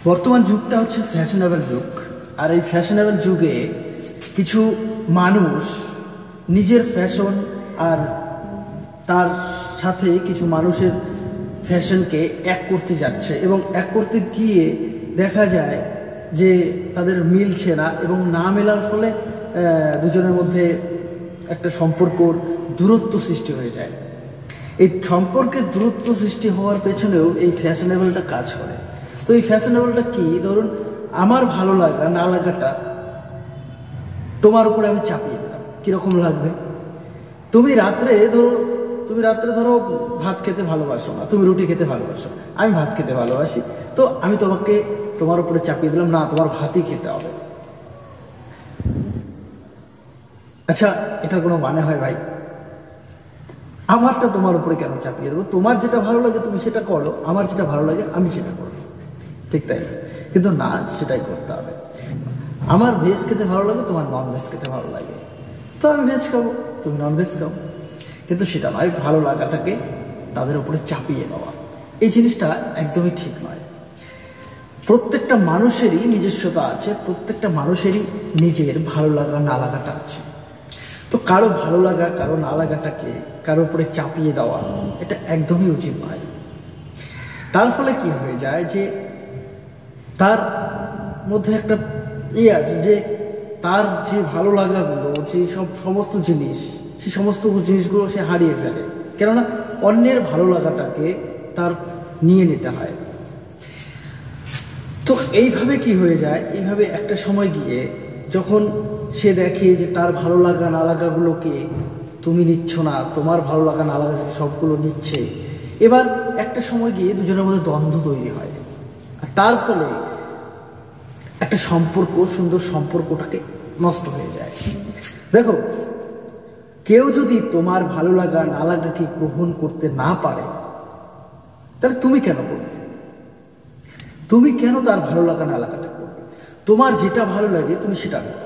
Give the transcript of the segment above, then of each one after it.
বর্তমান যুগটা হচ্ছে ফ্যাশনেবল যুগ। আর এই ফ্যাশনেবল যুগে কিছু মানুষ নিজের ফ্যাশন আর তার সাথে কিছু মানুষের ফ্যাশনকে এক করতে যাচ্ছে, এবং এক করতে গিয়ে দেখা যায় যে তাদের মিলছে না, এবং না মেলার ফলে দুজনের মধ্যে একটা সম্পর্কর দূরত্ব সৃষ্টি হয়ে যায়। এই সম্পর্কের দূরত্ব সৃষ্টি হওয়ার পেছনেও এই ফ্যাশনেবলটা কাজ করে। তো এই ফ্যাশনেবলটা কি, ধরুন আমার ভালো লাগা না লাগাটা তোমার উপরে আমি চাপিয়ে দিলাম, কিরকম লাগবে? তুমি রাত্রে ধরো ভাত খেতে ভালোবাসো না, তুমি রুটি খেতে ভালোবাসো, আমি ভাত খেতে ভালোবাসি, তো আমি তোমার উপরে চাপিয়ে দিলাম, না তোমার ভাতই খেতে হবে। আচ্ছা, এটার কোনো মানে হয় ভাই? আমারটা তোমার উপরে কেন চাপিয়ে দেবো? তোমার যেটা ভালো লাগে তুমি সেটা করো, আমার যেটা ভালো লাগে আমি সেটা করবো, ঠিক তাই না? কিন্তু না, সেটাই করতে হবে। আমার ভেজ খেতে ভালো লাগে, তোমার নন ভেজ খেতে ভালো লাগে, তো আমি ভেজ খাবো, তুমি নন ভেজ খাবো। কিন্তু সেটা নয়, ভালো লাগাটাকে তাদের উপরে চাপিয়ে দেওয়া, এই জিনিসটা একদমই ঠিক নয়। প্রত্যেকটা মানুষেরই নিজস্বতা আছে, প্রত্যেকটা মানুষেরই নিজের ভালো লাগা না লাগাটা আছে। তো কারো ভালো লাগা কারো না লাগাটাকে কারো উপরে চাপিয়ে দেওয়া, এটা একদমই উচিত নয়। তার ফলে কি হয়ে যায় যে তার মধ্যে একটা আছে যে তার যে ভালো লাগাগুলো, যে সমস্ত জিনিস, সেই সমস্ত জিনিসগুলো সে হারিয়ে ফেলে, কেননা অন্যের ভালো লাগাটাকে তার নিয়ে নিতে হয়। তো এইভাবে কি হয়ে যায়, এইভাবে একটা সময় গিয়ে যখন সে দেখে যে তার ভালো লাগা না লাগাগুলোকে তুমি নিচ্ছ না, তোমার ভালো লাগা না লাগা সবগুলো নিচ্ছে, এবার একটা সময় গিয়ে দুজনের মধ্যে দ্বন্দ্ব তৈরি হয়। আর তার ফলে একটা সম্পর্ক, সুন্দর সম্পর্কটাকে নষ্ট হয়ে যায়। দেখো, কেউ যদি তোমার ভালো লাগা না লাগাকে গ্রহণ করতে না পারে, তাহলে তুমি কেন করবে? তুমি কেন তার ভালো লাগা না লাগাটা করবে? তোমার যেটা ভালো লাগে তুমি সেটা করো,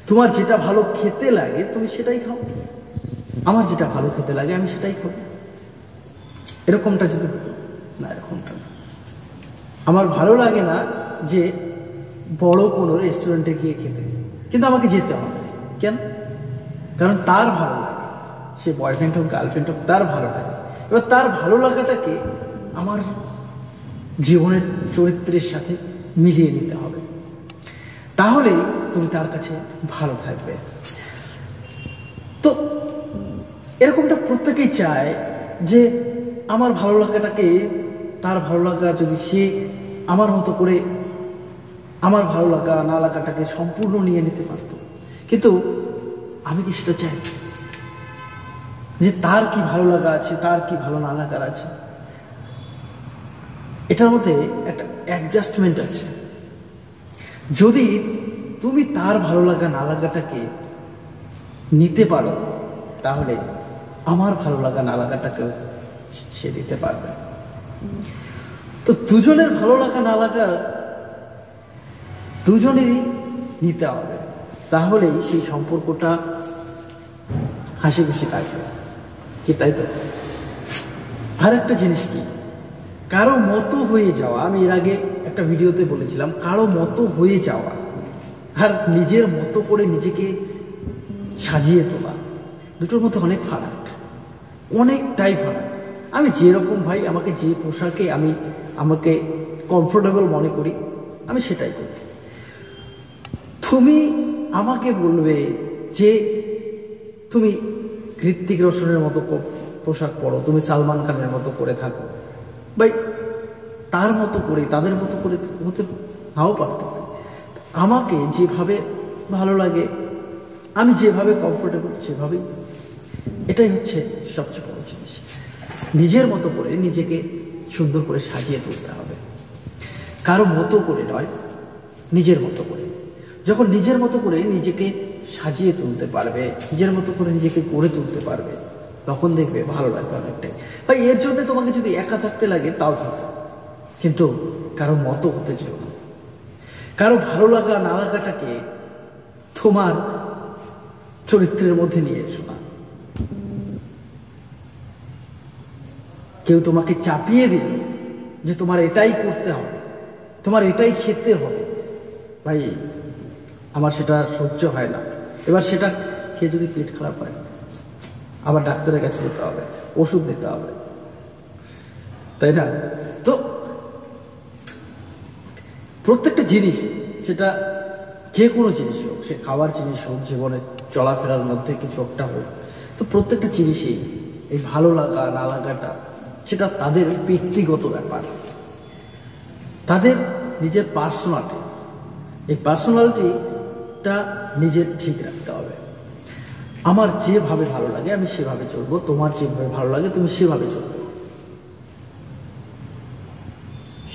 তোমার যেটা ভালো খেতে লাগে তুমি সেটাই খাও, আমার যেটা ভালো খেতে লাগে আমি সেটাই খাবো। এরকমটা যদি হতো না, এরকমটা না। আমার ভালো লাগে না যে বড় কোনো রেস্টুরেন্টে গিয়ে খেতে, কিন্তু আমাকে যেতে হবে। কেন? কারণ তার ভালো লাগে, সে বয়ফ্রেন্ড হোক গার্লফ্রেন্ড হোক, তার ভালো লাগে। এবার তার ভালো লাগাটাকে আমার জীবনের চরিত্রের সাথে মিলিয়ে নিতে হবে, তাহলেই তুমি তার কাছে ভালো থাকবে। তো এরকমটা প্রত্যেকেই চায় যে আমার ভালো লাগাটাকে, তার ভালো লাগা যদি সে আমার মতো করে আমার ভালো লাগা না লাগাটাকে সম্পূর্ণ নিয়ে নিতে পারত। কিন্তু আমি কি সেটা চাই যে তার কি ভালো লাগা আছে, তার কি ভালো না লাগার আছে? এটার মধ্যে একটা অ্যাডজাস্টমেন্ট আছে। যদি তুমি তার ভালো লাগা না লাগাটাকে নিতে পারো, তাহলে আমার ভালো লাগা না লাগাটাকেও সে দিতে পারবে। তো দুজনের ভালো লাগা না লাগার দুজনেরই নিতে হবে, তাহলেই সেই সম্পর্কটা হাসি খুশি থাকবে, কি তাই তো? আর একটা জিনিস কি, কারো মতো হয়ে যাওয়া, আমি এর আগে একটা ভিডিওতে বলেছিলাম, কারো মতো হয়ে যাওয়া আর নিজের মতো করে নিজেকে সাজিয়ে তোলা, দুটোর মধ্যে অনেক ফারাক, অনেকটাই ফারাক। আমি যেরকম ভাই, আমাকে যে পোশাকে আমাকে কমফোর্টেবল মনে করি আমি সেটাই করি। তুমি আমাকে বলবে যে তুমি হৃত্বিক রোশনের মতো পোশাক পরো, তুমি সালমান খানের মতো করে থাকো, ভাই তার মতো করে, তাদের মতো করে হতে নাও পারতে পারি। আমাকে যেভাবে ভালো লাগে, আমি যেভাবে কমফোর্টেবল সেভাবেই, এটাই হচ্ছে সবচেয়ে বড় জিনিস। নিজের মতো করে নিজেকে সুন্দর করে সাজিয়ে তুলতে হবে, কারো মতো করে নয়, নিজের মতো করে। যখন নিজের মতো করে নিজেকে সাজিয়ে তুলতে পারবে, নিজের মতো করে নিজেকে গড়ে তুলতে পারবে, তখন দেখবে ভালো লাগবে অনেকটাই। ভাই এর জন্য তোমাকে যদি একা থাকতে লাগে তাও থাকো, কিন্তু কারো মতো হতে যেও না। কারো ভালো লাগা না লাগাটাকে তোমার চরিত্রের মধ্যে নিয়ে এসো না। কেউ তোমাকে চাপিয়ে দিল যে তোমার এটাই করতে হবে, তোমার এটাই খেতে হবে, ভাই আমার সেটা সহ্য হয় না। এবার সেটা খেয়ে যদি পেট খারাপ হয়, আবার ডাক্তারের কাছে যেতে হবে, ওষুধ দিতে হবে, তাই না? তো প্রত্যেকটা জিনিস, সেটা যে কোনো জিনিস হোক, সে খাবার জিনিস হোক, জীবনে চলাফেরার মধ্যে কিছু একটা হোক, তো প্রত্যেকটা জিনিসই এই ভালো লাগা না লাগাটা সেটা তাদের ব্যক্তিগত ব্যাপার, তাদের নিজের পার্সোনালিটি। এই পার্সোনালিটিটা নিজের ঠিক রাখতে হবে। আমার যেভাবে ভালো লাগে আমি সেভাবে চলবো, তোমার যেভাবে ভালো লাগে তুমি সেভাবে চলবে,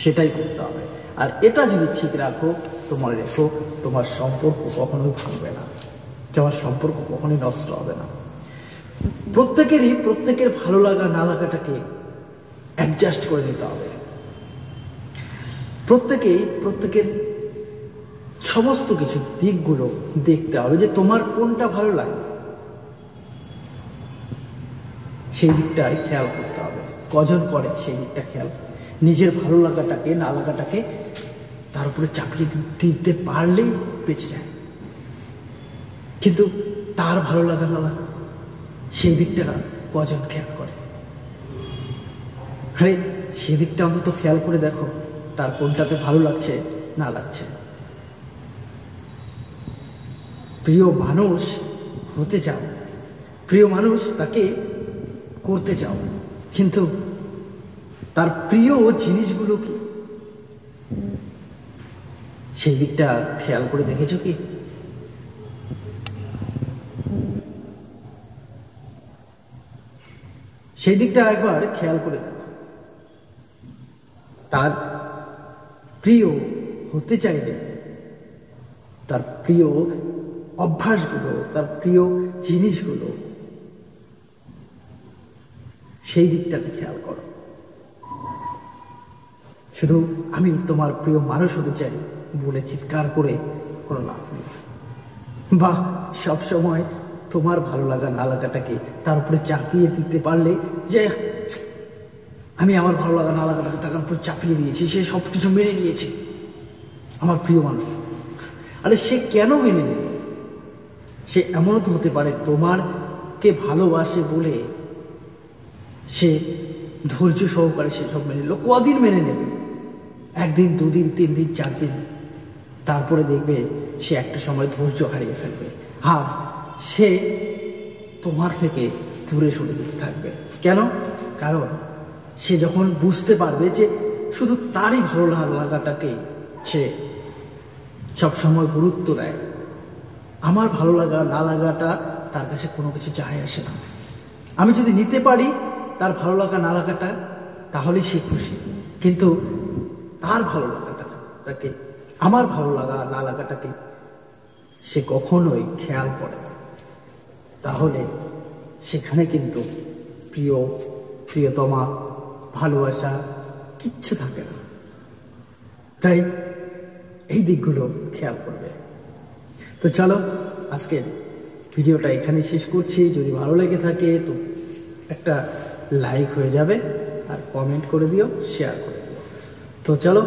সেটাই করতে হবে। আর এটা যদি ঠিক রাখো, তোমার রেখো, তোমার সম্পর্ক কখনোই ভাঙবে না, তোমার সম্পর্ক কখনোই নষ্ট হবে না। প্রত্যেকের ভালো লাগা না লাগাটাকে অ্যাডজাস্ট করে নিতে হবে। প্রত্যেকের সমস্ত কিছু দিকগুলো দেখতে হবে, যে তোমার কোনটা ভালো লাগে সেই দিকটাই খেয়াল করতে হবে। কজন করে সেই দিকটা খেয়াল, নিজের ভালো লাগাটাকে না লাগাটাকে তার উপরে চাপিয়ে দিতে পারলেই বেঁচে যায়। কিন্তু তার ভালো লাগা না লাগা সেই দিকটা কজন খেয়াল করে? আরে সেই দিকটা অন্তত খেয়াল করে দেখো, তার কোনটাতে ভালো লাগছে না লাগছে। প্রিয় মানুষ হতে চাও, প্রিয় মানুষ তাকে করতে চাও, কিন্তু তার প্রিয় জিনিসগুলো কি সেই দিকটা খেয়াল করে দেখেছো কি? সেই দিকটা একবার খেয়াল করে দেখো। তার প্রিয় হতে চাইলে তার প্রিয় অভ্যাসগুলো, তার প্রিয় জিনিসগুলো, সেই দিকটাতে খেয়াল করো। শুধু আমি তোমার প্রিয় মানুষ হতে চাই বলে চিৎকার করে কোনো লাভ নেই, বা সবসময় তোমার ভালো লাগা না লাগাটাকে তার উপরে চাপিয়ে দিতে পারলে, যে আমি আমার ভালো লাগা না লাগাটাকে তার উপরে চাপিয়ে দিয়েছি, সে সবকিছু মেনে নিয়েছে, আমার প্রিয় মানুষ। আরে সে কেন মেনে নিল? সে এমনও তো হতে পারে তোমারকে ভালোবাসে বলে সে ধৈর্য সহকারে সেসব মেনে নিল। কদিন মেনে নেবে? 1 দিন, 2 দিন, 3 দিন, 4 দিন, তারপরে দেখবে সে একটা সময় ধৈর্য হারিয়ে ফেলবে, আর সে তোমার থেকে দূরে সরে যেতে থাকবে। কেন? কারণ সে যখন বুঝতে পারবে যে শুধু তারই ভালো লাগাটাকে সে সবসময় গুরুত্ব দেয়, আমার ভালো লাগা না লাগাটা তার কাছে কোনো কিছু যায় আসে না। আমি যদি নিতে পারি তার ভালো লাগা না লাগাটা, তাহলেই সে খুশি। কিন্তু তার ভালো লাগাটাকে, আমার ভালো লাগা না লাগাটাকে সে কখনোই খেয়াল করে না, তাহলে সেখানে কিন্তু প্রিয়তমা, ভালোবাসা কিচ্ছু থাকে না। তাই এই দিকগুলো খেয়াল করবে। তো চলো আজকের ভিডিওটা এখানে শেষ করছি। যদি ভালো লেগে থাকে তো একটা লাইক হয়ে যাবে, আর কমেন্ট করে দিও, শেয়ার করে দিও। তো চলো।